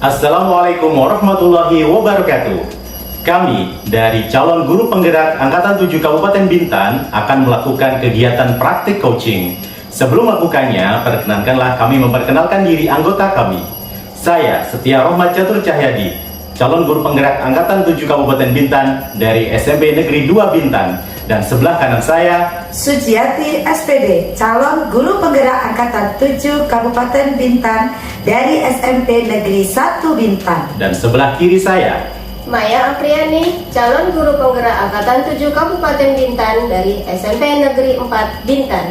Assalamualaikum warahmatullahi wabarakatuh. Kami dari calon guru penggerak Angkatan 7 Kabupaten Bintan akan melakukan kegiatan praktik coaching. Sebelum melakukannya, perkenankanlah kami memperkenalkan diri anggota kami. Saya Setia Rohmat Catur Cahyadi, calon guru penggerak Angkatan 7 Kabupaten Bintan dari SMP Negeri 2 Bintan. Dan sebelah kanan saya, Sujiati SPD, calon guru penggerak Angkatan 7 Kabupaten Bintan dari SMP Negeri 1 Bintan. dan sebelah kiri saya, Maya Apriani, calon guru penggerak Angkatan 7 Kabupaten Bintan dari SMP Negeri 4 Bintan.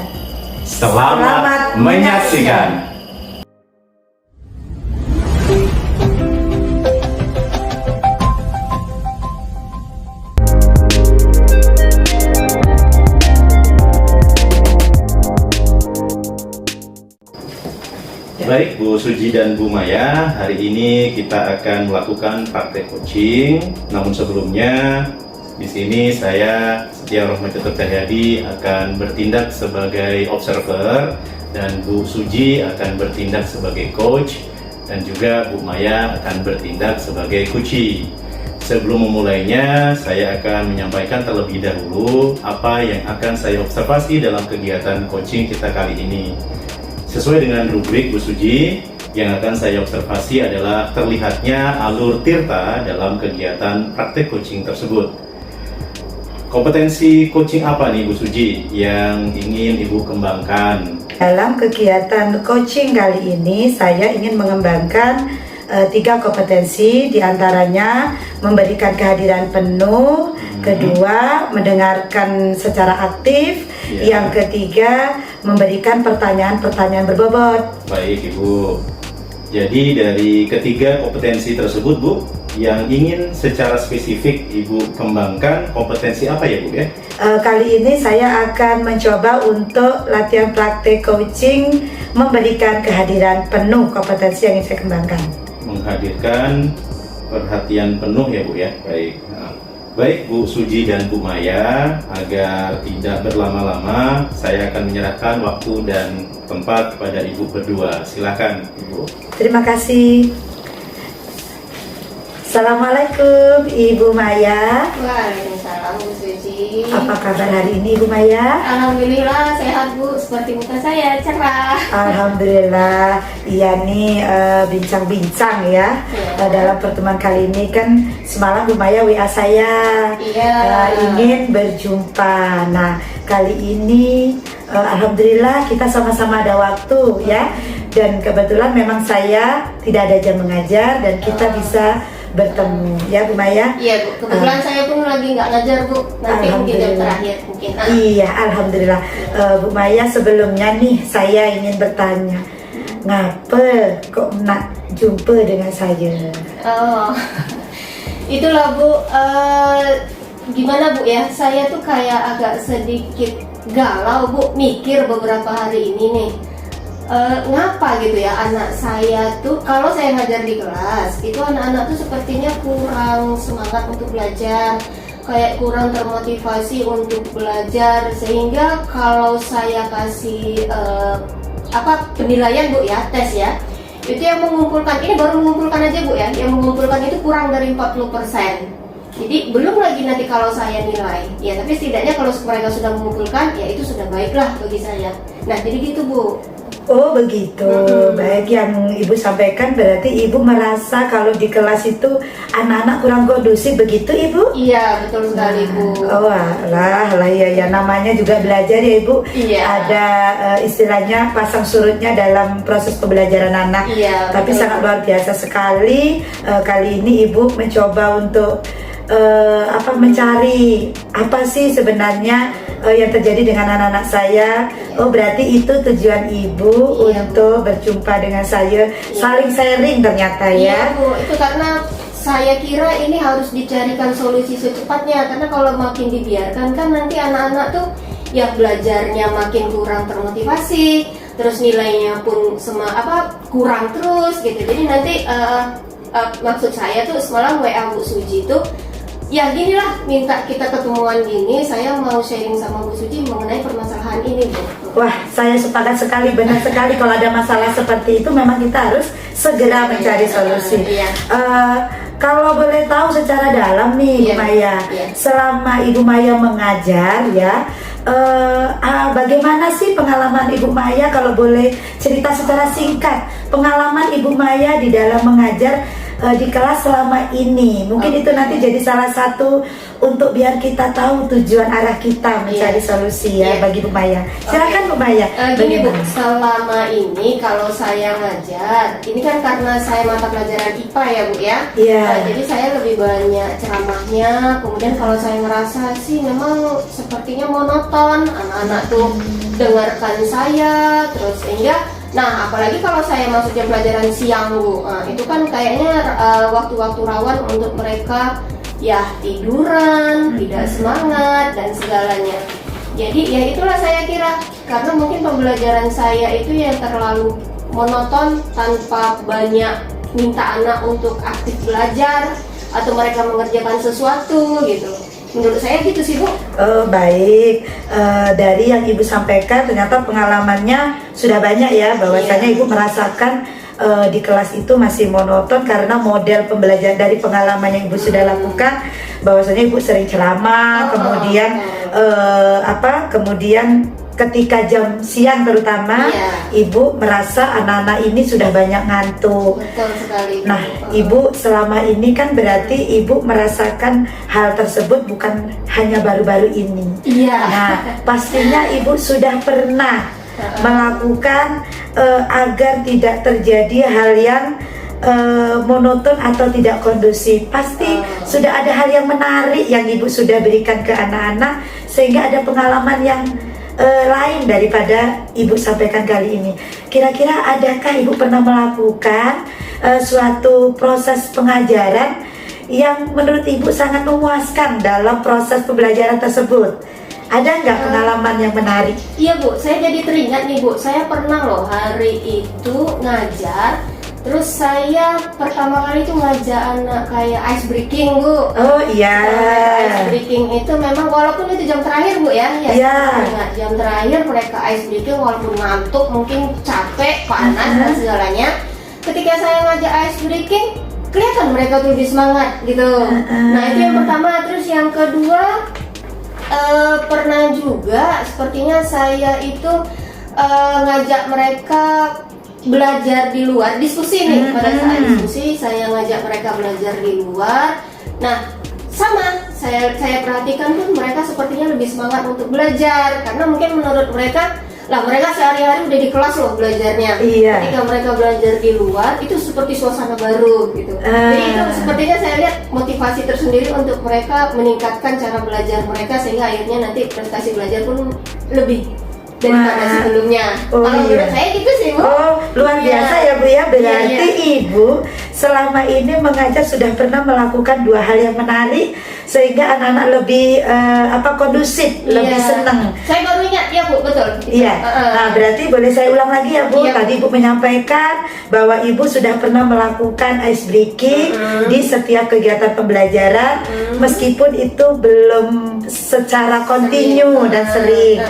Selamat menyaksikan. Baik Bu Suji dan Bu Maya, hari ini kita akan melakukan praktek coaching. Namun sebelumnya, di sini saya Setia Rohmat Catur Cahyadi akan bertindak sebagai observer dan Bu Suji akan bertindak sebagai coach dan juga Bu Maya akan bertindak sebagai coachee. Sebelum memulainya, saya akan menyampaikan terlebih dahulu apa yang akan saya observasi dalam kegiatan coaching kita kali ini. Sesuai dengan rubrik Bu Suji, yang akan saya observasi adalah terlihatnya alur tirta dalam kegiatan praktek coaching tersebut. Kompetensi coaching apa nih Bu Suji yang ingin Ibu kembangkan? Dalam kegiatan coaching kali ini, saya ingin mengembangkan 3 kompetensi, diantaranya memberikan kehadiran penuh, kedua mendengarkan secara aktif, yang ketiga memberikan pertanyaan-pertanyaan berbobot. Baik Ibu, jadi dari ketiga kompetensi tersebut Bu, yang ingin secara spesifik Ibu kembangkan kompetensi apa ya Bu ya? Kali ini saya akan mencoba untuk latihan praktek coaching memberikan kehadiran penuh, kompetensi yang ingin saya kembangkan. Menghadirkan perhatian penuh ya Bu ya. Baik. Baik Bu Suji dan Bu Maya, agar tidak berlama-lama, saya akan menyerahkan waktu dan tempat kepada Ibu berdua. Silakan Ibu. Terima kasih. Assalamualaikum Ibu Maya. Waalaikumsalam Bu Suji. Apa kabar hari ini Ibu Maya? Alhamdulillah sehat Bu, seperti muka saya cerah. Alhamdulillah. Iya nih bincang-bincang ya. Dalam pertemuan kali ini kan semalam Bu Maya WA saya ingin berjumpa. Nah kali ini alhamdulillah kita sama-sama ada waktu ya. Dan kebetulan memang saya tidak ada jam mengajar dan kita bisa bertemu ya Bu Maya. Iya Bu, kebetulan saya pun lagi nggak ngajar Bu. Nanti mungkin jam terakhir mungkin. Iya, alhamdulillah. Bu Maya, sebelumnya nih saya ingin bertanya, ngapa kok nak jumpa dengan saya? Oh, itulah Bu. Gimana Bu ya? Saya tuh kayak agak sedikit galau Bu, mikir beberapa hari ini nih. Ngapa gitu ya anak saya tuh, kalau saya ngajar di kelas itu anak-anak tuh sepertinya kurang semangat untuk belajar, kayak kurang termotivasi untuk belajar, sehingga kalau saya kasih penilaian Bu ya, tes ya, itu yang mengumpulkan, ini baru mengumpulkan aja Bu ya, yang mengumpulkan itu kurang dari 40%. Jadi belum lagi nanti kalau saya nilai ya, tapi setidaknya kalau mereka sudah mengumpulkan ya itu sudah baiklah bagi saya. Nah jadi gitu Bu. Oh begitu, baik, yang Ibu sampaikan berarti Ibu merasa kalau di kelas itu anak-anak kurang kondusif, begitu Ibu? Iya betul sekali Bu. Oh lah ya namanya juga belajar ya Ibu. Iya. Ada istilahnya pasang surutnya dalam proses pembelajaran anak. Iya. Tapi betul. sangat luar biasa sekali. Kali ini Ibu mencoba untuk mencari apa sih sebenarnya yang terjadi dengan anak-anak saya. Oh berarti itu tujuan Ibu untuk berjumpa dengan saya, saling sharing ternyata ya. Iya Bu, itu karena saya kira ini harus dicarikan solusi secepatnya, karena kalau makin dibiarkan kan nanti anak-anak tuh ya belajarnya makin kurang termotivasi, terus nilainya pun kurang terus gitu. Jadi nanti maksud saya tuh semalam WA Bu Suji tuh ya ginilah, minta kita ketemuan gini, saya mau sharing sama Bu Suci mengenai permasalahan ini, Bu. Wah, saya sepakat sekali, benar sekali. Kalau ada masalah seperti itu, memang kita harus segera mencari solusi. Iya. Kalau boleh tahu secara dalam nih, Iya. Bu Maya, Iya. selama Ibu Maya mengajar ya, bagaimana sih pengalaman Ibu Maya? Kalau boleh cerita secara singkat, pengalaman Ibu Maya di dalam mengajar di kelas selama ini. Mungkin itu nanti jadi salah satu untuk biar kita tahu tujuan arah kita mencari solusi ya bagi Bu Maya. Silakan Bu Maya. Gini Bu, Bagaimana? selama ini kalau saya ngajar, ini kan karena saya mata pelajaran IPA ya Bu ya. Iya. Jadi saya lebih banyak ceramahnya. Kemudian kalau saya ngerasa sih memang sepertinya monoton, anak-anak tuh dengarkan saya terus sehingga. Nah, apalagi kalau saya masuk jam pelajaran siang Bu, itu kan kayaknya waktu-waktu rawan untuk mereka ya tiduran, tidak semangat dan segalanya. Jadi ya itulah saya kira, karena mungkin pembelajaran saya itu yang terlalu monoton tanpa banyak minta anak untuk aktif belajar atau mereka mengerjakan sesuatu gitu. Menurut saya gitu sih Bu. Baik, dari yang Ibu sampaikan ternyata pengalamannya sudah banyak ya, bahwasanya Ibu merasakan di kelas itu masih monoton karena model pembelajaran dari pengalaman yang Ibu sudah lakukan, bahwasanya Ibu sering ceramah, kemudian kemudian ketika jam siang terutama Ibu merasa anak-anak ini sudah banyak ngantuk. Betul sekali. Nah, Ibu selama ini kan berarti Ibu merasakan hal tersebut bukan hanya baru-baru ini. Iya. Nah, pastinya Ibu sudah pernah melakukan agar tidak terjadi hal yang monoton atau tidak kondusif. Pasti sudah ada hal yang menarik yang Ibu sudah berikan ke anak-anak sehingga ada pengalaman yang lain daripada Ibu sampaikan kali ini. Kira-kira adakah Ibu pernah melakukan suatu proses pengajaran yang menurut Ibu sangat memuaskan dalam proses pembelajaran tersebut? Ada nggak pengalaman yang menarik? Iya Bu, saya jadi teringat nih Bu, saya pernah loh hari itu ngajar. Terus saya pertama kali itu ngajak anak kayak ice breaking Bu. Oh iya. Ice breaking itu memang walaupun itu jam terakhir Bu ya. Iya. Jam terakhir mereka ice breaking walaupun ngantuk, mungkin capek, panas dan segalanya. Ketika saya ngajak ice breaking, kelihatan mereka tuh lebih semangat gitu. Nah itu yang pertama. Terus yang kedua, pernah juga sepertinya saya itu ngajak mereka belajar di luar, diskusi nih. Pada saat diskusi saya ngajak mereka belajar di luar. Nah sama, saya perhatikan pun mereka sepertinya lebih semangat untuk belajar, karena mungkin menurut mereka lah mereka sehari-hari udah di kelas loh belajarnya. Iya. Ketika mereka belajar di luar itu seperti suasana baru gitu. Jadi itu sepertinya saya lihat motivasi tersendiri untuk mereka meningkatkan cara belajar mereka, sehingga akhirnya nanti prestasi belajar pun lebih daripada sebelumnya. Oh, Kalau iya. menurut saya gitu sih Bu. Oh, luar biasa ya Bu ya. Berarti Ibu selama ini mengajar sudah pernah melakukan dua hal yang menarik sehingga anak-anak lebih kondusif, lebih senang. Saya baru ingat ya Bu, betul. Iya. Nah, berarti boleh saya ulang lagi ya Bu. Iya. Tadi Ibu menyampaikan bahwa Ibu sudah pernah melakukan ice breaking di setiap kegiatan pembelajaran, meskipun itu belum secara kontinu dan sering.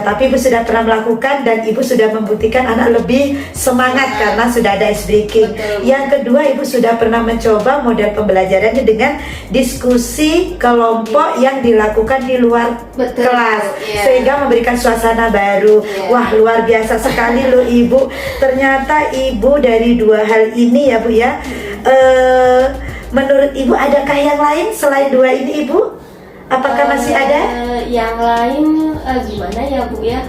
Tapi Ibu sudah pernah melakukan dan Ibu sudah membuktikan anak lebih semangat karena sudah ada ice breaking. Yang kedua, Ibu sudah pernah mencoba model pembelajarannya dengan diskusi kelompok yang dilakukan di luar kelas, sehingga memberikan suasana baru. Wah, luar biasa sekali loh Ibu. Ternyata Ibu dari dua hal ini ya Bu ya. Menurut Ibu adakah yang lain selain dua ini Ibu? Apakah masih ada? Yang lain gimana ya Bu ya?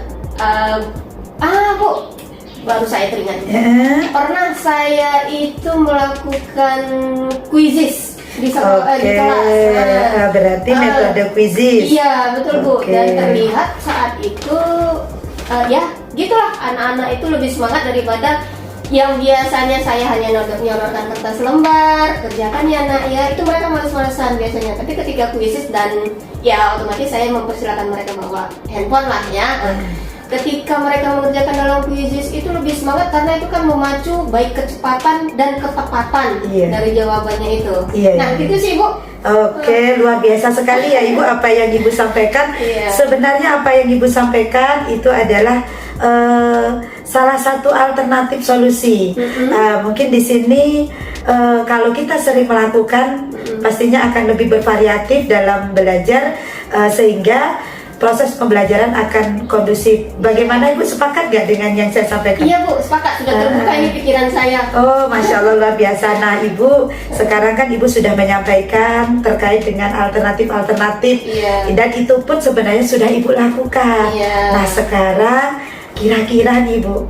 Bu, baru saya teringat. Pernah saya itu melakukan quizzes di sekolah, di kelas. Berarti metode quizzes. Iya betul Bu. Dan terlihat saat itu ya gitulah, anak-anak itu lebih semangat daripada yang biasanya saya hanya nyorotkan kertas lembar, kerjakan ya nak ya, itu mereka malas-malasan biasanya. Tapi ketika quizzes dan ya otomatis saya mempersilahkan mereka bawa handphone lah ya. Ketika mereka mengerjakan dalam quizzes itu lebih semangat karena itu kan memacu baik kecepatan dan ketepatan dari jawabannya itu. Nah gitu sih Bu. Oke, luar biasa sekali ya Ibu apa yang Ibu sampaikan. Iya. Sebenarnya apa yang Ibu sampaikan itu adalah salah satu alternatif solusi. Mungkin di sini kalau kita sering melakukan, pastinya akan lebih bervariatif dalam belajar, sehingga proses pembelajaran akan kondusif. Bagaimana Ibu, sepakat gak dengan yang saya sampaikan? Iya Bu, sepakat, sudah terbuka ini pikiran saya. Oh, Masya Allah, luar biasa. Nah Ibu, sekarang kan Ibu sudah menyampaikan terkait dengan alternatif-alternatif. Iya. Dan itu pun sebenarnya sudah Ibu lakukan. Iya. Nah sekarang kira-kira nih Bu,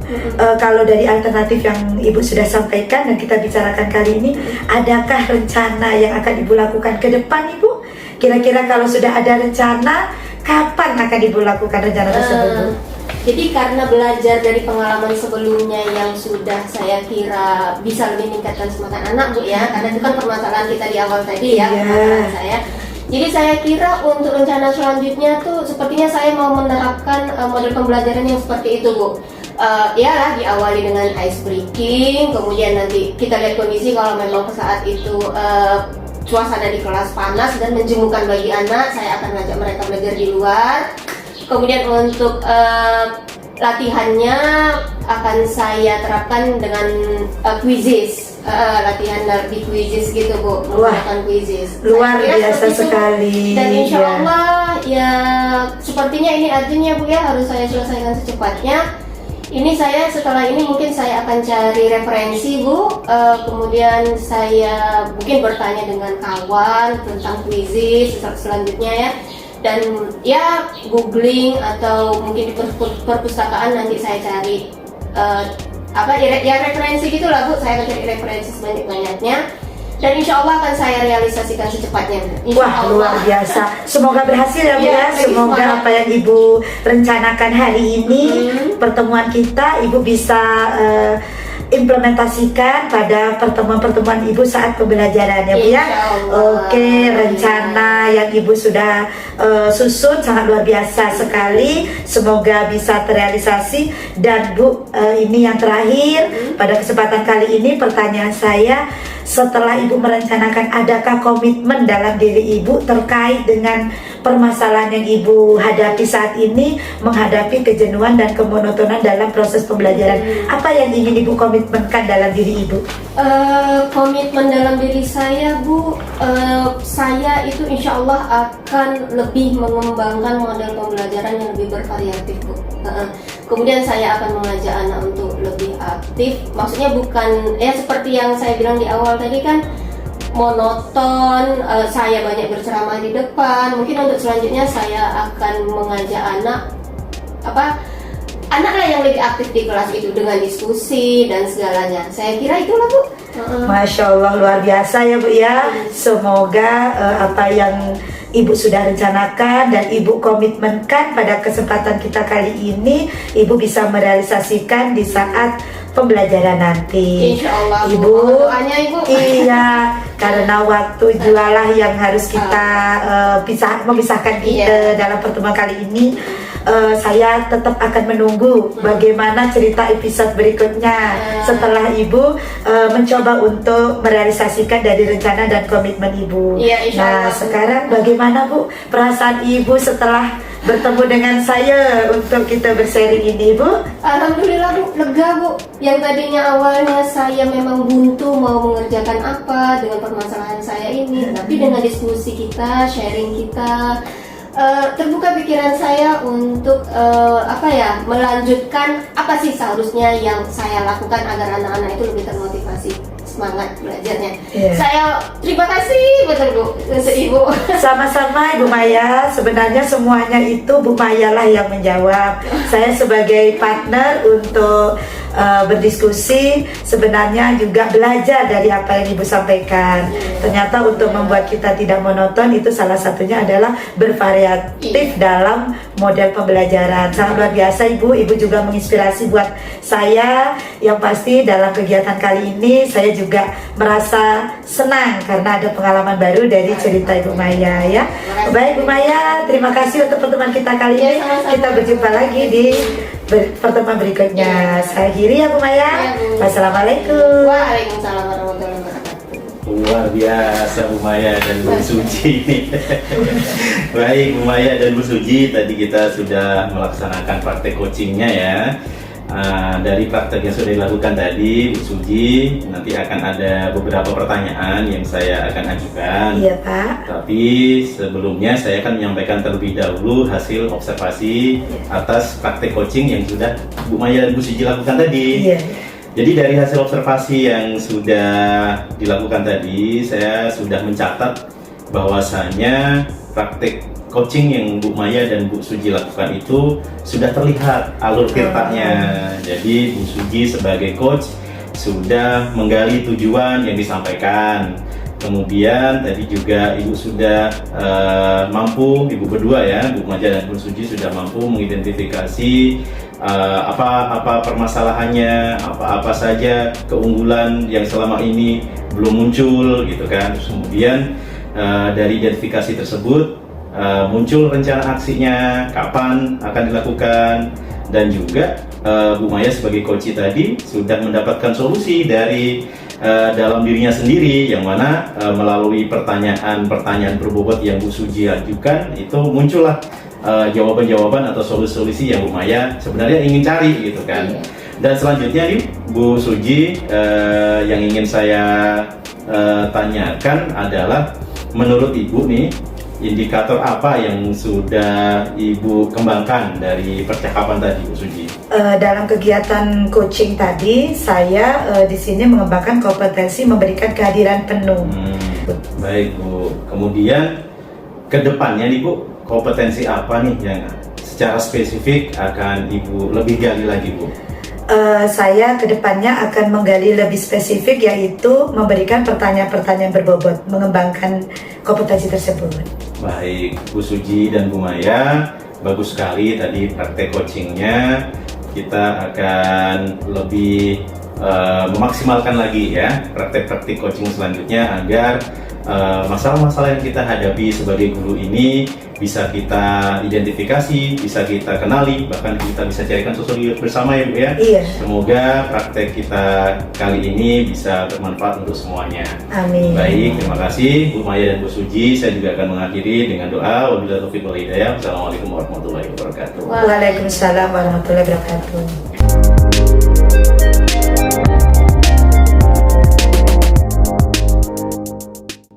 kalau dari alternatif yang Ibu sudah sampaikan dan kita bicarakan kali ini, adakah rencana yang akan Ibu lakukan ke depan Ibu? Kira-kira kalau sudah ada rencana, kapan akan Ibu lakukan rencana tersebut Bu? Jadi karena belajar dari pengalaman sebelumnya yang sudah saya kira bisa lebih meningkatkan semangat anak Bu ya, karena itu kan permasalahan kita di awal tadi ya, Iya. permasalahan saya. Jadi saya kira untuk rencana selanjutnya tuh sepertinya saya mau menerapkan model pembelajaran yang seperti itu Bu. Ya diawali dengan ice breaking, kemudian nanti kita lihat kondisi kalau memang saat itu suasana di kelas panas dan menjemukan bagi anak, saya akan ngajak mereka belajar di luar. Kemudian untuk latihannya akan saya terapkan dengan quizzes, latihan di quizzes gitu Bu, menggunakan quizzes. Luar Saya kira biasa seperti itu. sekali. Dan insya Ya. Allah ya sepertinya ini artinya Bu ya harus saya selesaikan secepatnya. Ini saya setelah ini mungkin saya akan cari referensi Bu, kemudian saya mungkin bertanya dengan kawan tentang quizzes selanjutnya ya. Dan ya googling atau mungkin di perpustakaan nanti saya cari referensi gitulah Bu, saya akan cari referensi sebanyak-banyaknya dan insya Allah akan saya realisasikan secepatnya. Insya Wah, Allah. luar biasa. Semoga berhasil ya Bu Iya, ya. Semoga semangat. apa yang Ibu rencanakan hari ini, pertemuan kita, Ibu bisa implementasikan pada pertemuan-pertemuan Ibu saat pembelajaran ya Bu ya. Insya Allah. Oke, rencana yang Ibu sudah susun sangat luar biasa sekali. Semoga bisa terrealisasi. Dan Bu, ini yang terakhir pada kesempatan kali ini, pertanyaan saya, setelah Ibu merencanakan, adakah komitmen dalam diri Ibu terkait dengan permasalahan yang Ibu hadapi saat ini, menghadapi kejenuhan dan kemonotonan dalam proses pembelajaran? Apa yang ingin Ibu komitmenkan dalam diri Ibu? Komitmen dalam diri saya Bu, saya itu insya Allah akan lebih mengembangkan model pembelajaran yang lebih bervariatif Bu. Kemudian saya akan mengajak anak untuk lebih aktif, maksudnya bukan ya seperti yang saya bilang di awal tadi kan monoton, saya banyak berceramah di depan. Mungkin untuk selanjutnya saya akan mengajak anak lah yang lebih aktif di kelas itu dengan diskusi dan segalanya. Saya kira itulah Bu. Masya Allah, luar biasa ya Bu ya. Semoga apa yang Ibu sudah rencanakan dan Ibu komitmenkan pada kesempatan kita kali ini, Ibu bisa merealisasikan di saat pembelajaran nanti. Insya Allah Bu. Ibu. Mohon doanya Ibu. Iya, karena waktu jualah yang harus kita memisahkan kita dalam pertemuan kali ini. Saya tetap akan menunggu bagaimana cerita episode berikutnya setelah Ibu mencoba untuk merealisasikan dari rencana dan komitmen Ibu. Iya, insya Nah, Allah. sekarang bagaimana Bu perasaan Ibu setelah bertemu dengan saya untuk kita bersharing ini Bu? Alhamdulillah Bu, lega Bu. Yang tadinya awalnya saya memang buntu mau mengerjakan apa dengan permasalahan saya ini, tapi dengan diskusi kita, sharing kita, terbuka pikiran saya untuk melanjutkan apa sih seharusnya yang saya lakukan agar anak-anak itu lebih termotivasi, semangat belajarnya. Iya. Saya terima kasih betul Bu untuk Ibu. Sama-sama Ibu Maya, sebenarnya semuanya itu Bu Maya lah yang menjawab. Saya sebagai partner untuk berdiskusi, sebenarnya juga belajar dari apa yang Ibu sampaikan. Ternyata untuk membuat kita tidak monoton itu salah satunya adalah bervariatif dalam model pembelajaran. Sangat luar biasa Ibu. Ibu juga menginspirasi buat saya. Yang pasti dalam kegiatan kali ini saya juga merasa senang karena ada pengalaman baru dari cerita Ibu Maya ya. Baik Bu Maya, terima kasih untuk pertemuan kita kali ini. sama-sama. Kita berjumpa lagi di pertemuan berikutnya. Saya akhiri ya Bu Maya. Ya, Bu. Wassalamualaikum. Waalaikumsalam warahmatullahi wabarakatuh. luar biasa Bu Maya dan Bu Suji nih. Baik Bu Maya dan Bu Suji, tadi kita sudah melaksanakan praktek coachingnya ya. Dari praktek yang sudah dilakukan tadi Bu Suji, nanti akan ada beberapa pertanyaan yang saya akan ajukan. Iya Pak. Tapi sebelumnya saya akan menyampaikan terlebih dahulu hasil observasi atas praktek coaching yang sudah Bu Maya dan Bu Suji lakukan tadi. Iya. Jadi dari hasil observasi yang sudah dilakukan tadi, saya sudah mencatat bahwasanya praktek coaching yang Bu Maya dan Bu Suji lakukan itu sudah terlihat alur tirtanya. Jadi Bu Suji sebagai coach sudah menggali tujuan yang disampaikan. Kemudian tadi juga Ibu sudah mampu, Ibu berdua ya, Bu Maya dan Bu Suji sudah mampu mengidentifikasi apa permasalahannya, apa saja keunggulan yang selama ini belum muncul gitu kan. Terus kemudian dari identifikasi tersebut muncul rencana aksinya, kapan akan dilakukan, dan juga Bu Maya sebagai coach tadi sudah mendapatkan solusi dari dalam dirinya sendiri, yang mana melalui pertanyaan berbobot yang Bu Suji ajukan itu muncullah jawaban-jawaban atau solusi-solusi yang Bu Maya sebenarnya ingin cari gitu kan. Dan selanjutnya nih Bu Suji, yang ingin saya tanyakan adalah menurut Ibu nih, indikator apa yang sudah Ibu kembangkan dari percakapan tadi Bu Suji? Dalam kegiatan coaching tadi, saya di sini mengembangkan kompetensi memberikan kehadiran penuh. Baik Bu. Kemudian ke depannya nih Bu, kompetensi apa nih yang secara spesifik akan Ibu lebih gali lagi Bu? Saya kedepannya akan menggali lebih spesifik, yaitu memberikan pertanyaan-pertanyaan berbobot, mengembangkan kompetensi tersebut. Baik, Bu Suji dan Bu Maya, bagus sekali tadi praktek coachingnya. Kita akan lebih memaksimalkan lagi ya praktek-praktek coaching selanjutnya agar masalah-masalah yang kita hadapi sebagai guru ini bisa kita identifikasi, bisa kita kenali, bahkan kita bisa carikan solusi bersama ya Bu ya. Iya. Semoga praktek kita kali ini bisa bermanfaat untuk semuanya. Amin. Baik, terima kasih Bu Maya dan Bu Suji. Saya juga akan mengakhiri dengan doa. Wabillahi taufiq wal hidayah. Wassalamualaikum warahmatullahi wabarakatuh. Waalaikumsalam warahmatullahi wabarakatuh.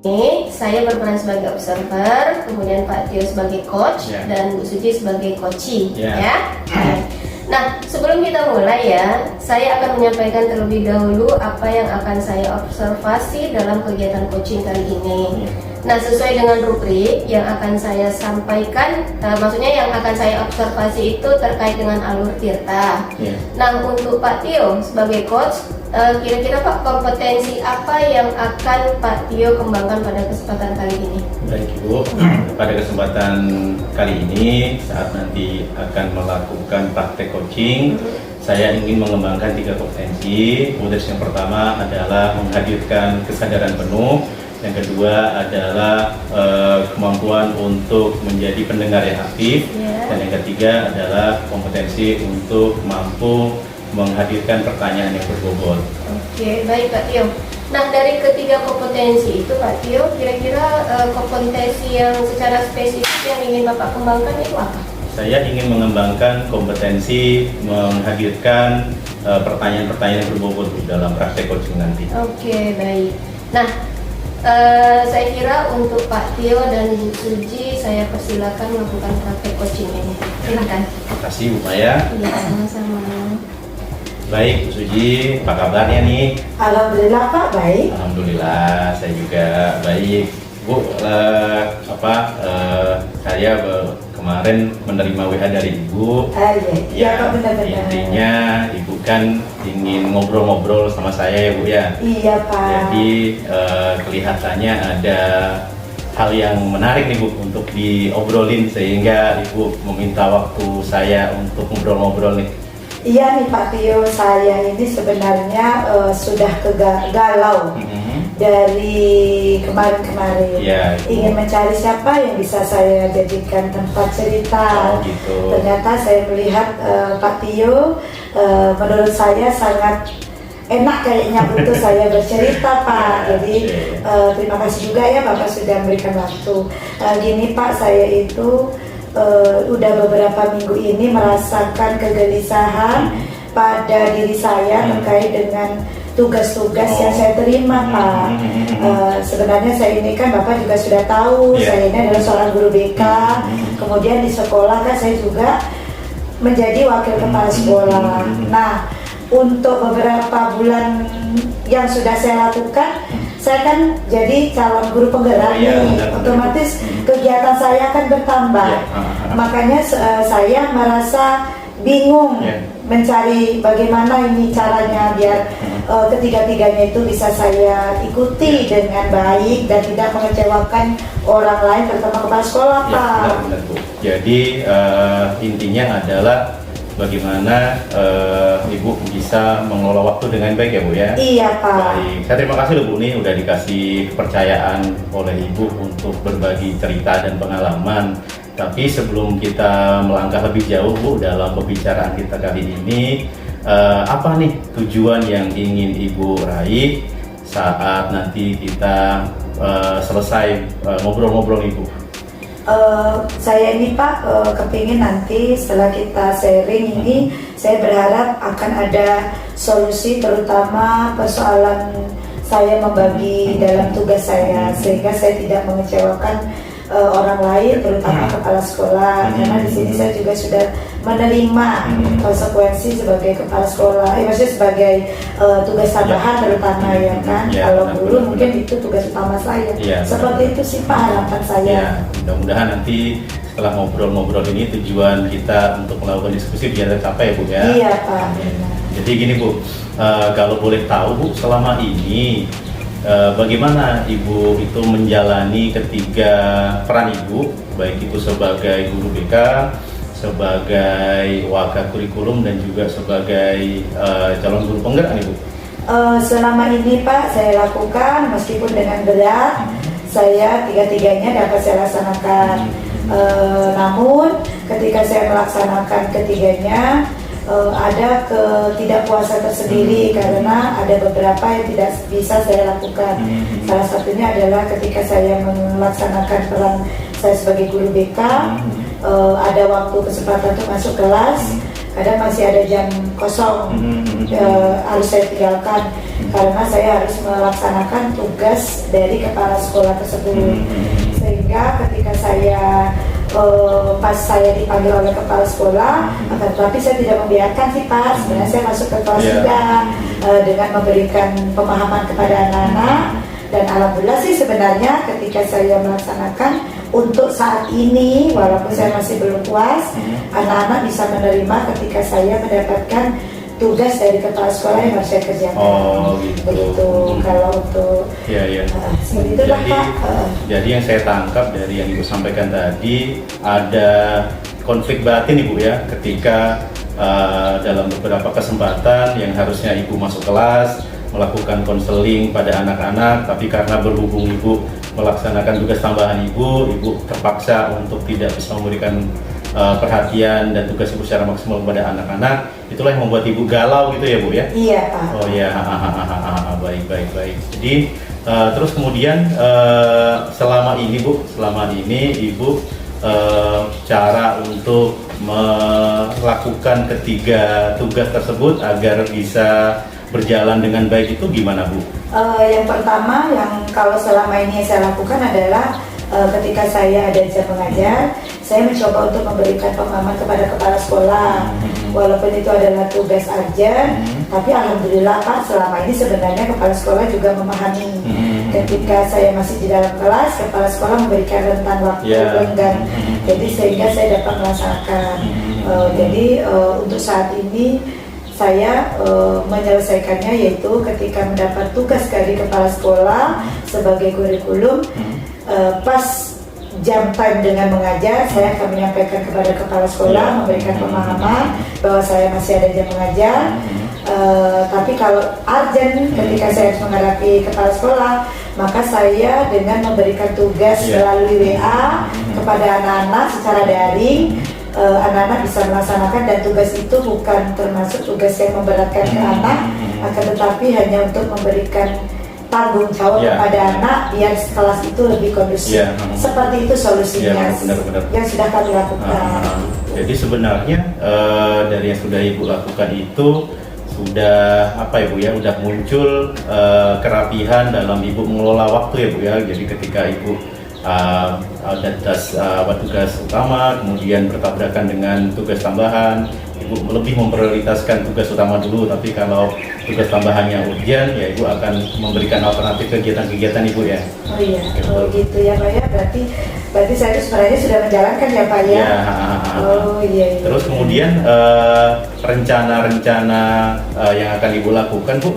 Ini saya berperan sebagai observer, kemudian Pak Tio sebagai coach, dan Bu Suji sebagai coachee, ya. Nah, sebelum kita mulai ya, saya akan menyampaikan terlebih dahulu apa yang akan saya observasi dalam kegiatan coaching kali ini. Nah, sesuai dengan rubrik yang akan saya sampaikan, maksudnya yang akan saya observasi itu terkait dengan alur tirta. Nah, untuk Pak Tio sebagai coach, kira-kira Pak, kompetensi apa yang akan Pak Tio kembangkan pada kesempatan kali ini? Baik Ibu, pada kesempatan kali ini saat nanti akan melakukan praktek coaching, saya ingin mengembangkan 3 kompetensi. Kompetensi yang pertama adalah menghadirkan kesadaran penuh. Yang kedua adalah kemampuan untuk menjadi pendengar yang aktif. Dan yang ketiga adalah kompetensi untuk mampu menghadirkan pertanyaan yang berbobot. Oke, baik Pak Tio. Nah, dari ketiga kompetensi itu Pak Tio, kira-kira kompetensi yang secara spesifik yang ingin Bapak kembangkan itu apa? Saya ingin mengembangkan kompetensi menghadirkan pertanyaan-pertanyaan yang berbobot dalam praktek coaching nanti. Oke, baik. Nah, saya kira untuk Pak Tio dan Bu Suji, saya persilakan melakukan praktek coaching ini. Silakan. Terima kasih Bu Maya. Iya, sama-sama. Baik Bu Suji, apa kabarnya nih? Alhamdulillah Pak, baik. Alhamdulillah, saya juga baik. Bu, saya kemarin menerima WA dari Ibu. Iya Pak, benar-benar. Intinya Ibu kan ingin ngobrol-ngobrol sama saya ya Bu ya. Iya Pak. Jadi kelihatannya ada hal yang menarik nih Bu untuk diobrolin, sehingga Ibu meminta waktu saya untuk ngobrol-ngobrol nih. Iya nih Pak Tio, saya ini sebenarnya sudah galau dari kemarin-kemarin. Ingin mencari siapa yang bisa saya jadikan tempat cerita. Ternyata saya melihat Pak Tio, menurut saya sangat enak kayaknya untuk saya bercerita Pak. Jadi terima kasih juga ya Bapak sudah memberikan waktu. Gini Pak, saya itu udah beberapa minggu ini merasakan kegelisahan pada diri saya terkait dengan tugas-tugas yang saya terima Pak. Sebenarnya saya ini kan Bapak juga sudah tahu, saya ini adalah seorang guru BK. Kemudian di sekolah kan saya juga menjadi wakil kepala sekolah. Nah, untuk beberapa bulan yang sudah saya lakukan, saya kan jadi calon guru penggerak nih. Otomatis kegiatan saya akan bertambah. Makanya saya merasa bingung mencari bagaimana ini caranya biar ketiga-tiganya itu bisa saya ikuti dengan baik dan tidak mengecewakan orang lain, terutama kepala sekolah Pak. Benar, Bu. Jadi intinya adalah bagaimana Ibu bisa mengelola waktu dengan baik ya Bu ya? Iya Pak. Baik, saya terima kasih loh Bu nih udah dikasih kepercayaan oleh Ibu untuk berbagi cerita dan pengalaman. Tapi sebelum kita melangkah lebih jauh Bu dalam pembicaraan kita kali ini, apa nih tujuan yang ingin Ibu raih saat nanti kita selesai ngobrol-ngobrol Ibu? Saya ini Pak kepingin nanti setelah kita sharing ini, saya berharap akan ada solusi terutama persoalan saya membagi dalam tugas saya, sehingga saya tidak mengecewakan orang lain, terutama kepala sekolah. Karena di sini saya juga sudah menerima konsekuensi sebagai kepala sekolah, maksudnya sebagai tugas tambahan terutama ya kan. Kalau dulu mungkin itu tugas utama saya. Seperti itu sih Pak harapan saya. Mudah-mudahan nanti setelah ngobrol-ngobrol ini tujuan kita untuk melakukan diskusi biar tercapai ya Bu ya. Iya Pak. Jadi gini Bu, kalau boleh tahu Bu, selama ini bagaimana Ibu itu menjalani ketiga peran Ibu, baik itu sebagai guru BK, sebagai wakil kurikulum dan juga sebagai calon guru penggerak nih Bu? Selama ini Pak saya lakukan meskipun dengan berat, saya tiga-tiganya dapat saya laksanakan. Namun ketika saya melaksanakan ketiganya, ada ketidakpuasan tersendiri karena ada beberapa yang tidak bisa saya lakukan. Salah satunya adalah ketika saya melaksanakan peran saya sebagai guru BK, ada waktu kesempatan untuk masuk kelas, kadang masih ada jam kosong harus saya tinggalkan karena saya harus melaksanakan tugas dari kepala sekolah tersebut. Sehingga ketika saya pas saya dipanggil oleh kepala sekolah, tapi saya tidak membiarkan sih Pak, sebenarnya saya masuk ke kelas juga dengan memberikan pemahaman kepada anak-anak. Dan alhamdulillah sih sebenarnya ketika saya melaksanakan untuk saat ini, walaupun saya masih belum puas, anak-anak bisa menerima ketika saya mendapatkan tugas dari kepala sekolah yang harus saya kerjakan. Oh gitu. Begitu. Kalau untuk seperti itulah Pak. Jadi yang saya tangkap dari yang Ibu sampaikan tadi, ada konflik batin Ibu ya, ketika dalam beberapa kesempatan yang harusnya Ibu masuk kelas, melakukan konseling pada anak-anak, tapi karena berhubung Ibu melaksanakan tugas tambahan Ibu terpaksa untuk tidak bisa memberikan perhatian dan tugas Ibu secara maksimal kepada anak-anak. Itulah yang membuat Ibu galau gitu ya Bu ya? Iya Pak. Oh ya, baik. Jadi terus kemudian selama ini Ibu cara untuk melakukan ketiga tugas tersebut agar bisa berjalan dengan baik itu gimana Bu? Yang pertama yang kalau selama ini saya lakukan adalah ketika saya ada jam mengajar, saya mencoba untuk memberikan pemahaman kepada kepala sekolah. Walaupun itu adalah tugas ajar, tapi alhamdulillah Pak, selama ini sebenarnya kepala sekolah juga memahami. Ketika saya masih di dalam kelas, kepala sekolah memberikan rentan waktu lenggang, jadi sehingga saya dapat melaksanakan. Jadi untuk saat ini saya menyelesaikannya yaitu ketika mendapat tugas dari kepala sekolah sebagai kurikulum, pas jam time dengan mengajar, saya akan menyampaikan kepada kepala sekolah, memberikan pemahaman bahwa saya masih ada jam mengajar. Tapi kalau urgent ketika saya harus menghadapi kepala sekolah, maka saya dengan memberikan tugas melalui WA kepada anak-anak secara daring, anak-anak bisa melaksanakan, dan tugas itu bukan termasuk tugas yang memberatkan ke anak, Akan tetapi hanya untuk memberikan tanggung jawab kepada anak biar kelas itu lebih kondusif. Seperti itu solusinya yang sudah kami lakukan. Jadi sebenarnya dari yang sudah Ibu lakukan itu sudah apa ya Bu ya, udah muncul kerapihan dalam Ibu mengelola waktu ya Bu ya. Jadi ketika Ibu ada tugas utama kemudian bertabrakan dengan tugas tambahan, Ibu lebih memprioritaskan tugas utama dulu, tapi kalau tugas tambahannya urgent ya Ibu akan memberikan alternatif kegiatan-kegiatan Ibu ya. Oh iya, gitu ya Pak ya, berarti saya sebenarnya sudah menjalankan ya Pak ya. Oh iya. Terus kemudian rencana-rencana yang akan Ibu lakukan Bu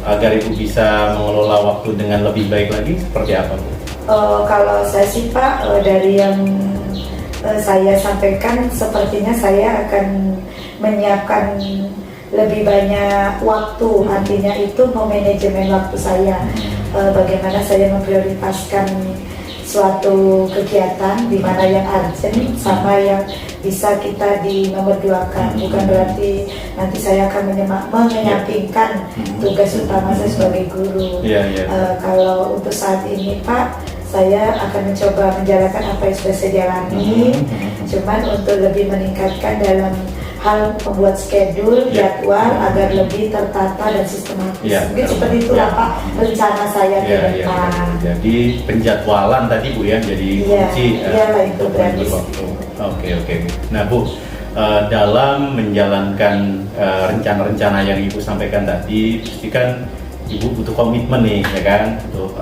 agar Ibu bisa mengelola waktu dengan lebih baik lagi seperti apa Bu? Kalau saya sih Pak, dari yang saya sampaikan sepertinya saya akan menyiapkan lebih banyak waktu, artinya itu memanajemen waktu saya, bagaimana saya memprioritaskan suatu kegiatan di mana yang urgent sama yang bisa kita di nomor duakan. Bukan berarti nanti saya akan menyampingkan tugas utama saya sebagai guru. Kalau untuk saat ini Pak, saya akan mencoba menjalankan apa yang sudah saya jalani, cuman untuk lebih meningkatkan dalam hal membuat schedule, jadwal agar lebih tertata dan sistematis. Mungkin seperti itulah Pak rencana saya ke depan. Jadi penjadwalan tadi Bu ya, jadi kunci untuk mengatur waktu. Oke. Nah Bu, dalam menjalankan rencana-rencana yang Ibu sampaikan tadi, pasti kan Ibu butuh komitmen nih, ya kan, untuk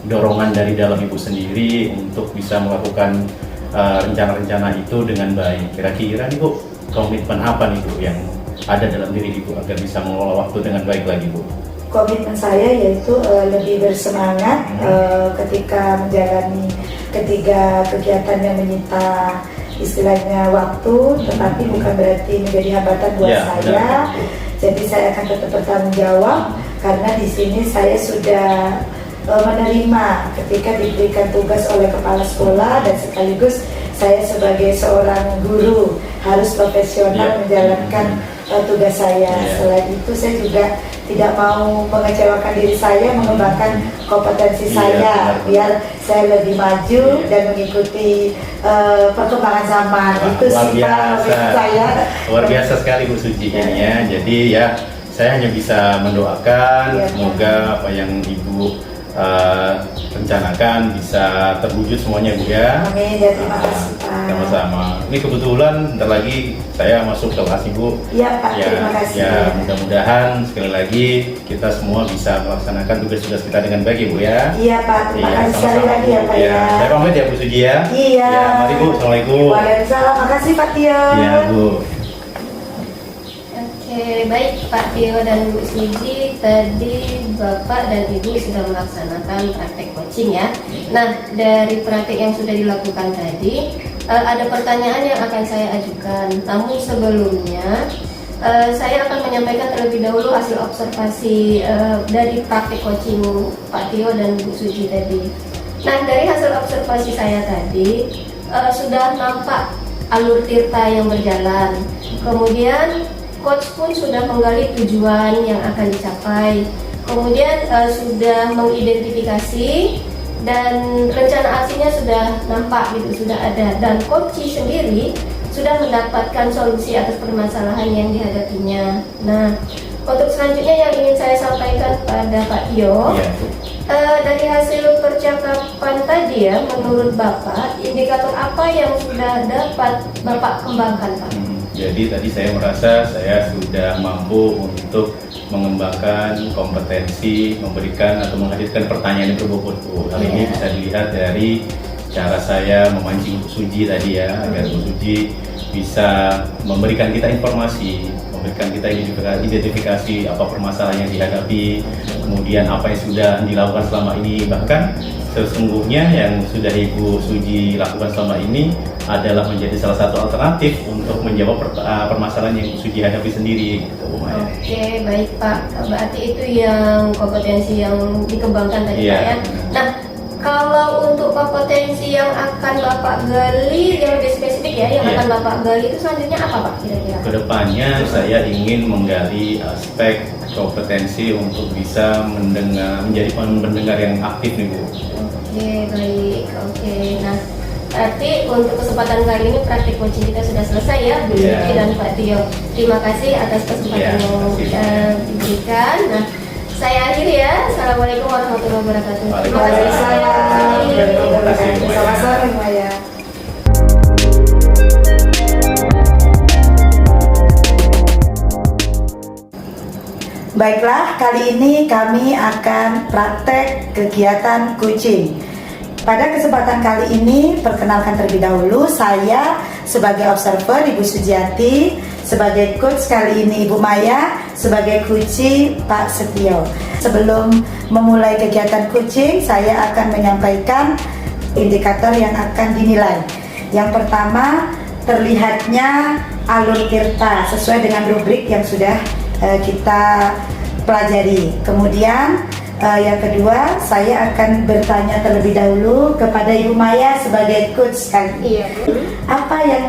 dorongan dari dalam Ibu sendiri untuk bisa melakukan rencana-rencana itu dengan baik. Kira-kira nih Bu, komitmen apa nih Bu yang ada dalam diri Ibu agar bisa mengelola waktu dengan baik lagi Bu? Komitmen saya yaitu lebih bersemangat ketika menjalani ketiga kegiatan yang menyita istilahnya waktu, tetapi bukan berarti menjadi hambatan buat saya. Jadi saya akan tetap bertanggung jawab karena di sini saya sudah menerima ketika diberikan tugas oleh kepala sekolah, dan sekaligus saya sebagai seorang guru harus profesional menjalankan tugas saya. Selain itu saya juga tidak mau mengecewakan diri saya, mengembangkan kompetensi saya biar saya lebih maju dan mengikuti perkembangan zaman. Itu sih saya. Luar biasa sekali Bu Suci ini ya. Jadi ya saya hanya bisa mendoakan semoga apa yang Ibu rencanakan bisa terwujud semuanya Bu ya. Amin ya, terima kasih Pak. Sama-sama. Ini kebetulan bentar lagi saya masuk kelas Ibu. Iya Pak, terima kasih. Ya mudah-mudahan sekali lagi kita semua bisa melaksanakan tugas-tugas kita dengan baik Ibu ya. Iya Pak, terima kasih sekali lagi ya Pak ya. Saya pamit ya Bu Suji ya. Iya. Mari Bu, Assalamualaikum. Waalaikumsalam, makasih Pak Tio. Iya Bu. Baik Pak Tio dan Bu Suji, tadi Bapak dan Ibu sudah melaksanakan praktek coaching ya. Nah, dari praktek yang sudah dilakukan tadi, ada pertanyaan yang akan saya ajukan. Namun sebelumnya, saya akan menyampaikan terlebih dahulu hasil observasi dari praktek coaching Pak Tio dan Bu Suji tadi. Nah, dari hasil observasi saya tadi, sudah nampak alur tirta yang berjalan. Kemudian coach pun sudah menggali tujuan yang akan dicapai, kemudian sudah mengidentifikasi dan rencana aksinya sudah nampak gitu, sudah ada, dan coach sendiri sudah mendapatkan solusi atas permasalahan yang dihadapinya. Nah, untuk selanjutnya yang ingin saya sampaikan pada Pak Tio, dari hasil percakapan tadi ya, menurut Bapak indikator apa yang sudah dapat Bapak kembangkan Pak? Jadi tadi saya merasa saya sudah mampu untuk mengembangkan kompetensi, memberikan atau menghadirkan pertanyaan yang berbobot. Hal ini bisa dilihat dari cara saya memancing Bu Suji tadi ya, agar Bu Suji bisa memberikan kita informasi, memberikan kita identifikasi apa permasalahan yang dihadapi, kemudian apa yang sudah dilakukan selama ini, bahkan sesungguhnya yang sudah Ibu Suji lakukan selama ini adalah menjadi salah satu alternatif untuk menjawab permasalahan yang Suji hadapi sendiri gitu, Bu Maya. Oke, baik Pak. Berarti itu yang kompetensi yang dikembangkan tadi Pak ya. Nah, Kalau untuk kompetensi yang akan Bapak gali, yang lebih spesifik ya, yang Iya. akan Bapak gali itu selanjutnya apa Pak kira-kira? Kedepannya saya ingin menggali aspek kompetensi untuk bisa menjadi pendengar yang aktif nih Bu. Oke, baik. Oke, nah berarti untuk kesempatan kali ini praktik coaching kita sudah selesai ya, Bu Iya. Yudi dan Pak Tio. Terima kasih atas kesempatan Iya, yang makasih. diberikan. Nah, saya akhiri ya. Assalamualaikum warahmatullahi wabarakatuh. Terima kasih. Waalaikumsalam. Terima kasih, Bu Maya. Sama-sama, Bu Maya. Baiklah, kali ini kami akan praktek kegiatan coaching. Pada kesempatan kali ini, perkenalkan terlebih dahulu, saya sebagai observer Ibu Sujiati, sebagai coach kali ini Ibu Maya, sebagai coachee Pak Setio. Sebelum memulai kegiatan coaching, saya akan menyampaikan indikator yang akan dinilai. Yang pertama, terlihatnya alur tirta sesuai dengan rubrik yang sudah kita pelajari. Kemudian yang kedua, saya akan bertanya terlebih dahulu kepada Ibu Maya sebagai coach kali ini. Iya. Apa yang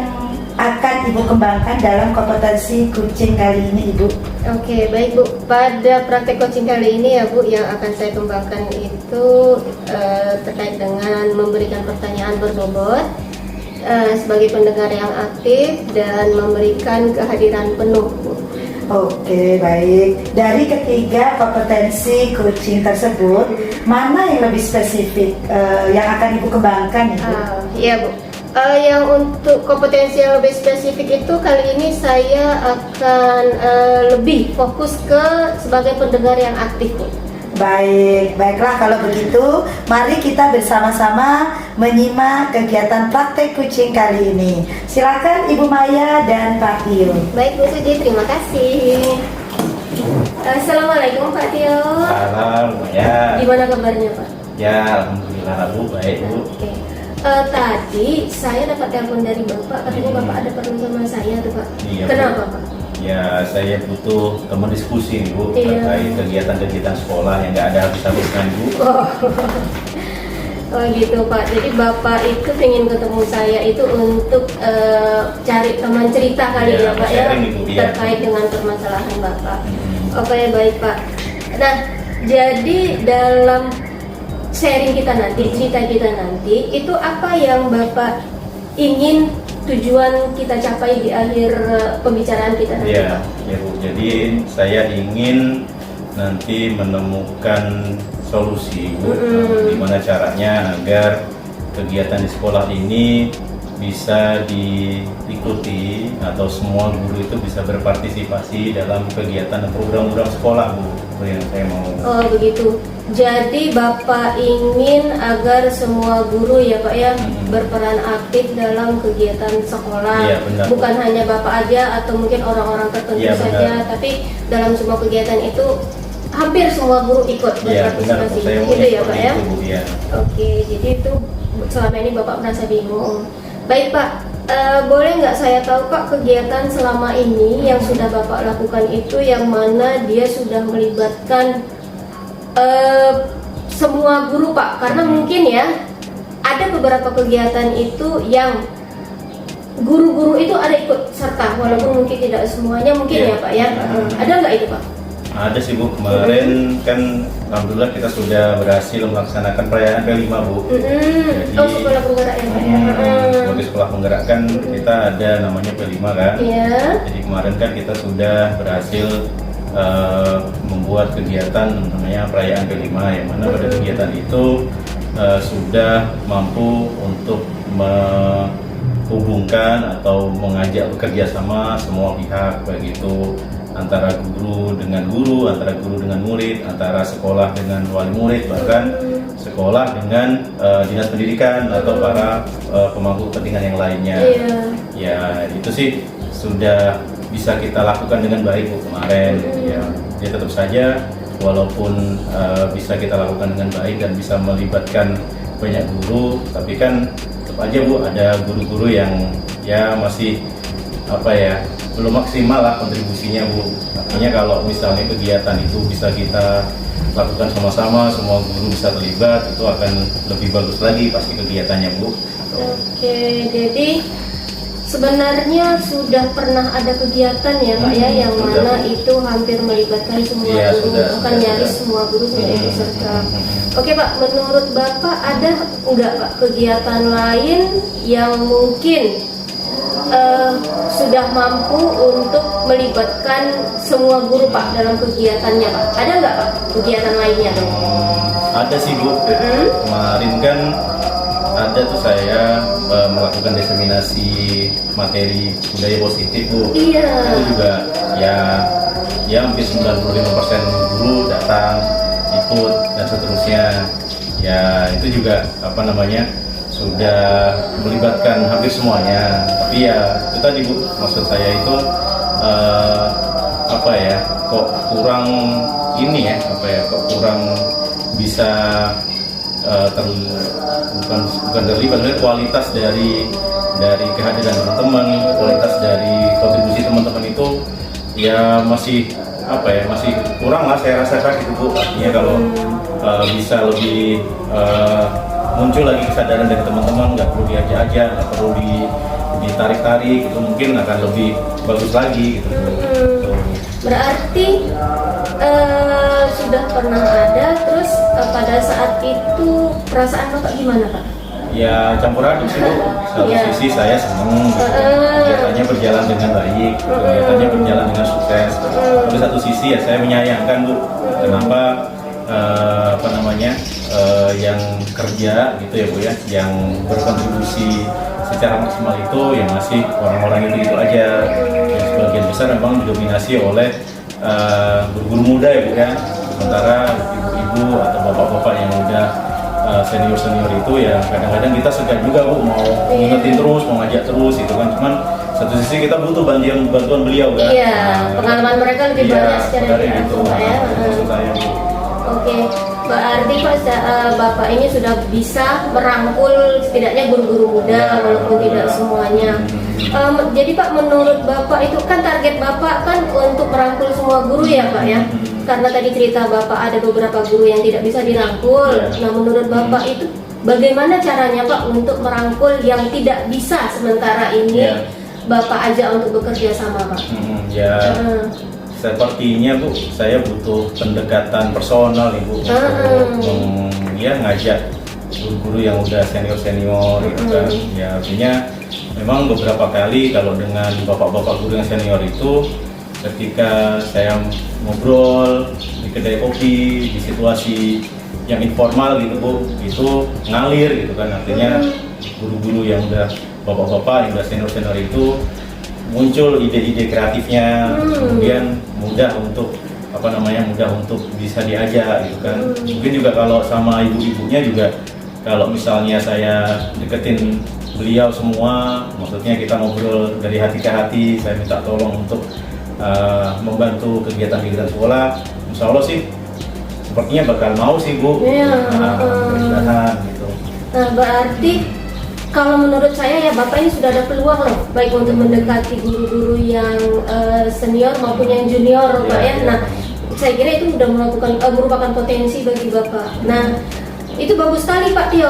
akan Ibu kembangkan dalam kompetensi coaching kali ini, Ibu? Oke, baik Bu. Pada praktek coaching kali ini ya Bu, yang akan saya kembangkan itu terkait dengan memberikan pertanyaan berbobot sebagai pendengar yang aktif dan memberikan kehadiran penuh Bu. Oke, baik. Dari ketiga kompetensi coaching tersebut, mana yang lebih spesifik yang akan Ibu kembangkan, Ibu? Iya Bu. Yang untuk kompetensi yang lebih spesifik itu kali ini saya akan lebih fokus ke sebagai pendengar yang aktif Bu. Baik, baiklah kalau begitu, mari kita bersama-sama menyimak kegiatan praktek coaching kali ini. Silakan Ibu Maya dan Pak Tio. Baik Bu Suji, terima kasih. Assalamualaikum Pak Tio. Salam ya. Gimana kabarnya Pak? Ya, alhamdulillah Bu, baik Bu. Oke. Tadi saya dapat telepon dari Bapak, katanya Bapak ada perlu sama saya tuh Pak. Iya, Bu. Kenapa Pak? Ya, saya butuh teman diskusi nih Bu, Iya. terkait kegiatan-kegiatan sekolah yang nggak ada habis-habisnya Bu. Oh gitu Pak. Jadi Bapak itu ingin ketemu saya itu untuk cari teman cerita kali Iya, ya Pak ya, sharing, Ibu, iya. terkait dengan permasalahan Bapak. Hmm. Oke baik Pak. Nah jadi dalam sharing kita nanti, cerita kita nanti, itu apa yang Bapak ingin tujuan kita capai di akhir pembicaraan kita nanti Ya, Pak? ya Bu. Jadi saya ingin nanti menemukan solusi Bu, gimana caranya agar kegiatan di sekolah ini bisa diikuti atau semua guru itu bisa berpartisipasi dalam kegiatan dan program-program sekolah Bu. Itu yang saya mau. Oh begitu. Jadi Bapak ingin agar semua guru ya Pak ya berperan aktif dalam kegiatan sekolah. Iya, benar. Bukan hanya Bapak aja atau mungkin orang-orang tertentu Iya, saja, benar. tapi dalam semua kegiatan itu hampir semua guru ikut Ya benar Bu, berpartisipasi. saya mau Gitu ya Pak seperti ya. itu Bu ya. Oke, jadi itu selama ini Bapak merasa bingung. Baik Pak, boleh nggak saya tahu Pak kegiatan selama ini yang sudah Bapak lakukan itu yang mana dia sudah melibatkan semua guru Pak? Karena mungkin ya ada beberapa kegiatan itu yang guru-guru itu ada ikut serta walaupun mungkin tidak semuanya mungkin Iya. ya Pak ya. Ada nggak itu Pak? Ada sih Bu, kemarin kan alhamdulillah kita sudah berhasil melaksanakan perayaan P5 Bu. Jadi- Oh sekolah penggerak ya Pak ya. Sebagai sekolah penggerak kan kita ada namanya P5 kan. Iya. Jadi kemarin kan kita sudah berhasil membuat kegiatan namanya perayaan P5 yang mana pada kegiatan itu sudah mampu untuk menghubungkan atau mengajak bekerja sama semua pihak, baik itu antara guru dengan guru, antara guru dengan murid, antara sekolah dengan wali murid, bahkan sekolah dengan dinas pendidikan atau para pemangku kepentingan yang lainnya. Iya. Ya itu sih sudah bisa kita lakukan dengan baik Bu kemarin. Ya tetap saja walaupun bisa kita lakukan dengan baik dan bisa melibatkan banyak guru, tapi kan tetap aja Bu ada guru-guru yang ya masih belum maksimal lah kontribusinya Bu. Artinya kalau misalnya kegiatan itu bisa kita lakukan sama-sama, semua guru bisa terlibat, itu akan lebih bagus lagi pasti kegiatannya, Bu. Oke, jadi sebenarnya sudah pernah ada kegiatan ya Pak ya, yang sudah. mana itu hampir melibatkan semua Iya, guru, sudah, bahkan nyaris sudah. semua guru sudah ikut serta. Oke Pak, menurut Bapak ada nggak Pak kegiatan lain yang mungkin sudah mampu untuk melibatkan semua guru Pak dalam kegiatannya Pak? Ada nggak Pak kegiatan lainnya? Ada sih, Bu. Kemarin kan ada tuh saya melakukan diseminasi materi budaya positif, Bu. Iya. Itu juga ya hampir 95% guru datang ikut dan seterusnya. Ya itu juga sudah melibatkan hampir semuanya. Tapi ya itu tadi, Bu, maksud saya itu kok kurang ini ya, kok kurang bisa bukan terlibat, kualitas dari kehadiran teman-teman, kualitas dari kontribusi teman-teman itu ya masih masih kurang lah saya rasakan gitu, Bu. Artinya kalau bisa lebih muncul lagi kesadaran dari teman-teman, nggak perlu diajak-ajak, nggak perlu ditarik-tarik, itu mungkin akan lebih bagus lagi gitu. Berarti sudah pernah ada, terus pada saat itu perasaan Bapak gimana Pak? Ya campur aduk sih, Bu. Satu Iya. sisi saya senang gitu. Kegiatannya berjalan dengan baik, kegiatannya berjalan dengan sukses. Tapi satu sisi ya saya menyayangkan, Bu. Kenapa yang kerja gitu ya, Bu ya, yang berkontribusi secara maksimal itu yang masih orang-orang itu aja. Yang sebagian besar memang didominasi oleh guru-guru muda ya, Bu ya. Sementara ibu-ibu atau bapak-bapak yang udah senior-senior itu ya kadang-kadang kita segan juga, Bu, mau ngingetin terus, mau ngajak terus gitu kan. Cuman satu sisi kita butuh bantuan beliau kan. Iya, pengalaman mereka lebih banyak secara sebenarnya gitu Pak ya. maksud saya, Bu. Oke, berarti Pak Bapak ini sudah bisa merangkul setidaknya guru-guru muda walaupun tidak semuanya. Jadi Pak, menurut Bapak itu kan target Bapak kan untuk merangkul semua guru ya Pak ya? Karena tadi cerita Bapak ada beberapa guru yang tidak bisa dirangkul. Nah, menurut Bapak itu bagaimana caranya Pak untuk merangkul yang tidak bisa sementara ini Bapak ajak untuk bekerja sama Pak? Sepertinya, Bu, saya butuh pendekatan personal nih, Bu, untuk ngajak guru-guru yang udah senior gitu kan. Ya artinya memang beberapa kali kalau dengan bapak-bapak guru yang senior itu ketika saya ngobrol di kedai kopi, di situasi yang informal gitu, Bu, itu ngalir gitu kan. Artinya guru-guru yang udah bapak-bapak yang udah senior itu muncul ide-ide kreatifnya, kemudian mudah untuk bisa diajak gitu kan. Mungkin juga kalau sama ibu-ibunya juga, kalau misalnya saya deketin beliau semua, maksudnya kita ngobrol dari hati ke hati, saya minta tolong untuk membantu kegiatan-kegiatan sekolah, insya Allah sih sepertinya bakal mau sih, Bu. Mudah-mudahan gitu. Nah, berarti kalau menurut saya ya Bapak ini sudah ada peluang loh, baik untuk mendekati guru-guru yang senior maupun yang junior Pak ya. Nah, saya kira itu sudah merupakan potensi bagi Bapak. Nah, itu bagus sekali Pak Tio.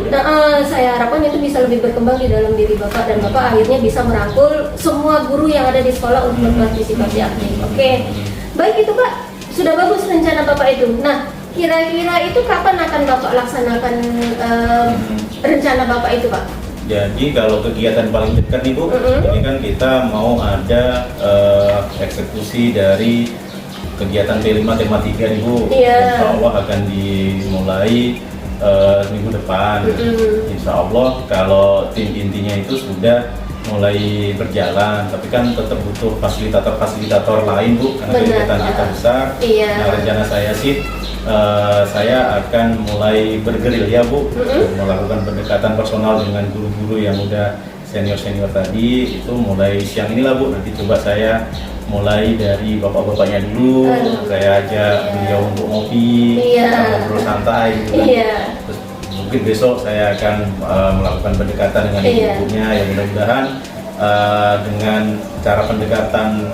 Nah, saya harapkan itu bisa lebih berkembang di dalam diri Bapak dan Bapak akhirnya bisa merangkul semua guru yang ada di sekolah untuk berpartisipasi aktif. Oke, baik itu Pak, sudah bagus rencana Bapak itu. Nah, kira-kira itu kapan akan Bapak laksanakan rencana Bapak itu Pak? Jadi kalau kegiatan paling dekat nih, Bu, ini kan kita mau ada eksekusi dari kegiatan P5 tema 3 nih, Bu. Insya Allah akan dimulai minggu depan. Insya Allah kalau tim intinya itu sudah mulai berjalan, tapi kan tetap butuh fasilitator lain, Bu, karena kegiatan kita besar. Nah, rencana saya sih saya akan mulai bergerilya, Bu, melakukan pendekatan personal dengan guru-guru yang udah senior tadi. Itu mulai siang inilah, Bu. Nanti coba saya mulai dari bapak-bapaknya dulu, saya ajak beliau untuk ngopi, ngobrol santai gitu. Terus mungkin besok saya akan melakukan pendekatan dengan ibunya, ya mudah-mudahan dengan cara pendekatan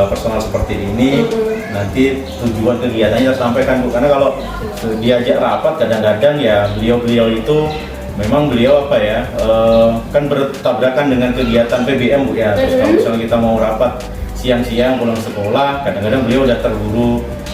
personal seperti ini, nanti tujuan kegiatannya sampaikan Bu. Karena kalau diajak rapat kadang-kadang ya beliau itu memang beliau apa ya, kan bertabrakan dengan kegiatan PBM Bu ya. Terus kalau misalnya kita mau rapat siang-siang pulang sekolah, kadang-kadang beliau udah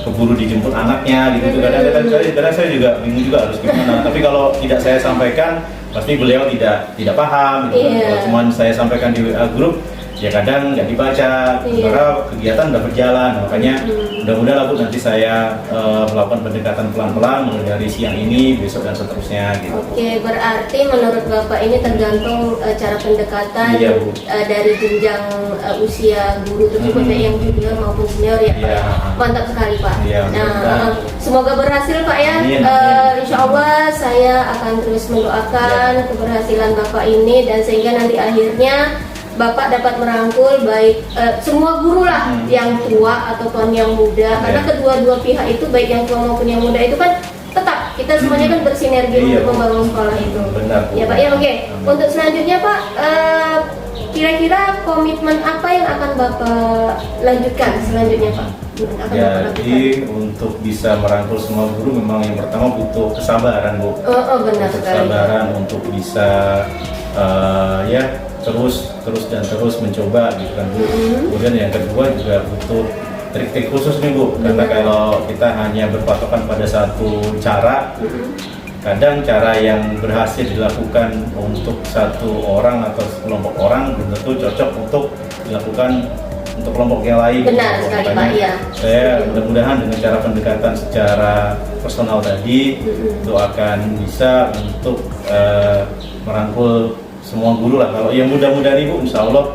keburu dijemput anaknya gitu. Kadang-kadang saya juga bingung juga harus gimana. Tapi kalau tidak saya sampaikan, pasti beliau tidak paham gitu. Kalau cuma saya sampaikan di WA grup, ya kadang nggak dibaca, karena kegiatan udah berjalan. Makanya mudah-mudahan Bu nanti saya melakukan pendekatan pelan-pelan mulai dari siang ini, besok dan seterusnya gitu. Oke, berarti menurut Bapak ini tergantung cara pendekatan dari jenjang usia guru tersebut, baik yang junior maupun senior ya Pak. Mantap sekali Pak. Nah, semoga berhasil Pak ya. Insya Allah saya akan terus mendoakan keberhasilan Bapak ini, dan sehingga nanti akhirnya Bapak dapat merangkul baik semua guru lah, yang tua ataupun yang muda, karena kedua-dua pihak itu, baik yang tua maupun yang muda itu kan tetap kita semuanya kan bersinergi untuk membangun sekolah itu. Benar, ya Pak ya. Oke. Untuk selanjutnya Pak, kira-kira komitmen apa yang akan Bapak lanjutkan selanjutnya Pak? Jadi untuk bisa merangkul semua guru memang yang pertama butuh kesabaran Bu. Benar sekali. Kesabaran untuk bisa ya terus mencoba gitu kan Bu. Kemudian yang kedua juga butuh trik-trik khusus nih Bu, karena kalau kita hanya berpatokan pada satu cara, kadang cara yang berhasil dilakukan untuk satu orang atau sekelompok orang belum tentu cocok untuk dilakukan untuk kelompok yang lain. Benar sekali Pak ya. Saya mudah-mudahan dengan cara pendekatan secara personal tadi itu akan bisa untuk merangkul semua guru lah. Kalau yang muda-muda nih Bu, insya Allah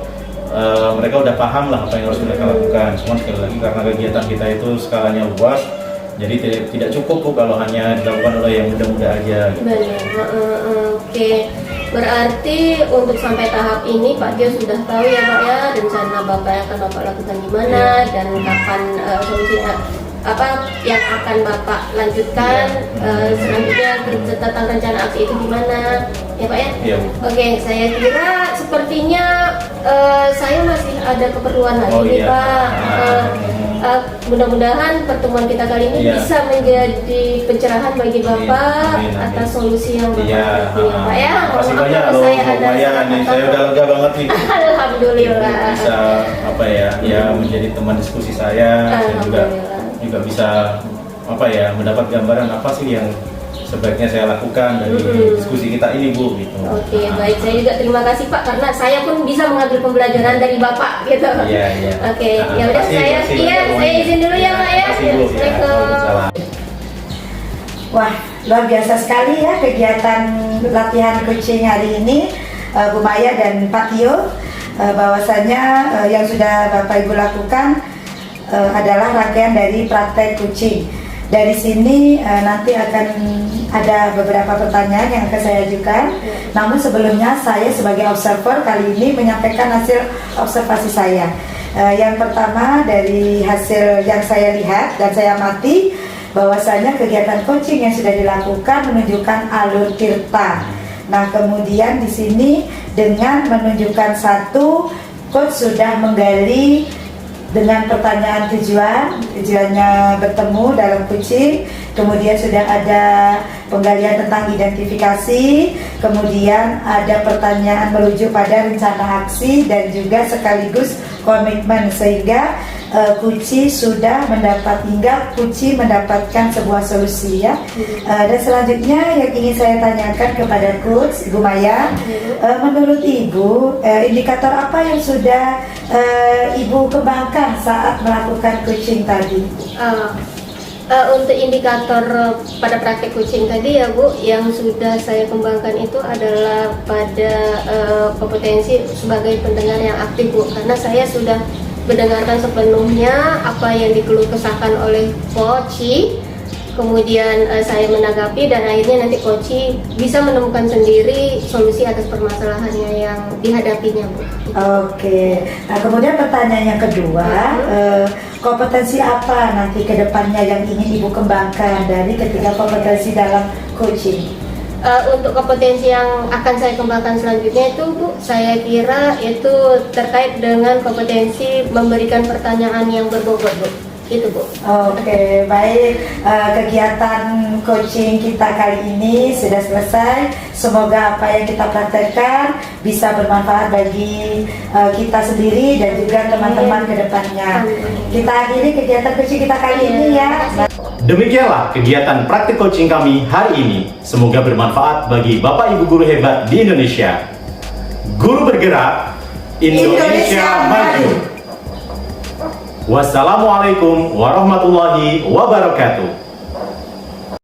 mereka udah paham lah apa yang harus mereka lakukan. Cuma sekali lagi karena kegiatan kita itu skalanya luas, jadi tidak cukup Bu kalau hanya dilakukan oleh yang muda-muda aja. Benar. Oke. Berarti untuk sampai tahap ini Pak Tio sudah tahu ya Pak ya, rencana Bapak yang akan Bapak lakukan di mana dan kapan solusinya apa yang akan Bapak lanjutkan, selanjutnya tentang rencana aksi itu gimana ya Pak ya? Oke, saya kira sepertinya saya masih ada keperluan lagi nih Pak. Mudah-mudahan pertemuan kita kali ini bisa menjadi pencerahan bagi Bapak atas solusi yang Bapak punya Pak ya. Terima kasih banyak loh Bu Maya nih, saya udah lega banget nih. Alhamdulillah. Bisa apa ya menjadi teman diskusi saya juga bisa apa ya mendapat gambaran apa sih yang sebaiknya saya lakukan dari diskusi kita ini Bu gitu. Oke, baik, saya juga terima kasih Pak karena saya pun bisa mengambil pembelajaran dari Bapak gitu. Iya. Oke, ya udah saya izin dulu ya Pak ya. Assalamualaikum. Wah, luar biasa sekali ya kegiatan latihan coaching hari ini Bu Maya dan Pak Tio. Bahwasanya yang sudah Bapak Ibu lakukan adalah rangkaian dari praktek coaching. Dari sini nanti akan ada beberapa pertanyaan yang akan saya ajukan. Namun sebelumnya saya sebagai observer kali ini menyampaikan hasil observasi saya. Yang pertama dari hasil yang saya lihat dan saya amati, bahwasanya kegiatan coaching yang sudah dilakukan menunjukkan alur tirta. Nah, kemudian di sini dengan menunjukkan satu, coach sudah menggali dengan pertanyaan tujuannya bertemu dalam coaching, kemudian sudah ada penggalian tentang identifikasi, kemudian ada pertanyaan merujuk pada rencana aksi dan juga sekaligus komitmen, sehingga Kuci sudah mendapatkan sebuah solusi ya. Dan selanjutnya yang ingin saya tanyakan kepada Coach Ibu Maya, menurut Ibu indikator apa yang sudah Ibu kembangkan saat melakukan coaching tadi? Untuk indikator pada praktek coaching tadi ya Bu, yang sudah saya kembangkan itu adalah pada kompetensi sebagai pendengar yang aktif Bu, karena saya sudah mendengarkan sepenuhnya apa yang dikeluh kesahkan oleh coach, kemudian saya menanggapi dan akhirnya nanti coach bisa menemukan sendiri solusi atas permasalahannya yang dihadapinya Bu. Oke, nah kemudian pertanyaan yang kedua, kompetensi apa nanti ke depannya yang ingin Ibu kembangkan dari ketiga kompetensi dalam coaching? untuk kompetensi yang akan saya kembangkan selanjutnya itu Bu, saya kira itu terkait dengan kompetensi memberikan pertanyaan yang berbobot Bu. Itu Bu. Oke, baik. Kegiatan coaching kita kali ini sudah selesai. Semoga apa yang kita praktekkan bisa bermanfaat bagi kita sendiri dan juga teman-teman ke depannya. Kita akhiri kegiatan coaching kita kali ini ya. Demikianlah kegiatan praktik coaching kami hari ini. Semoga bermanfaat bagi Bapak Ibu guru hebat di Indonesia. Guru bergerak, Indonesia maju. Wassalamualaikum warahmatullahi wabarakatuh.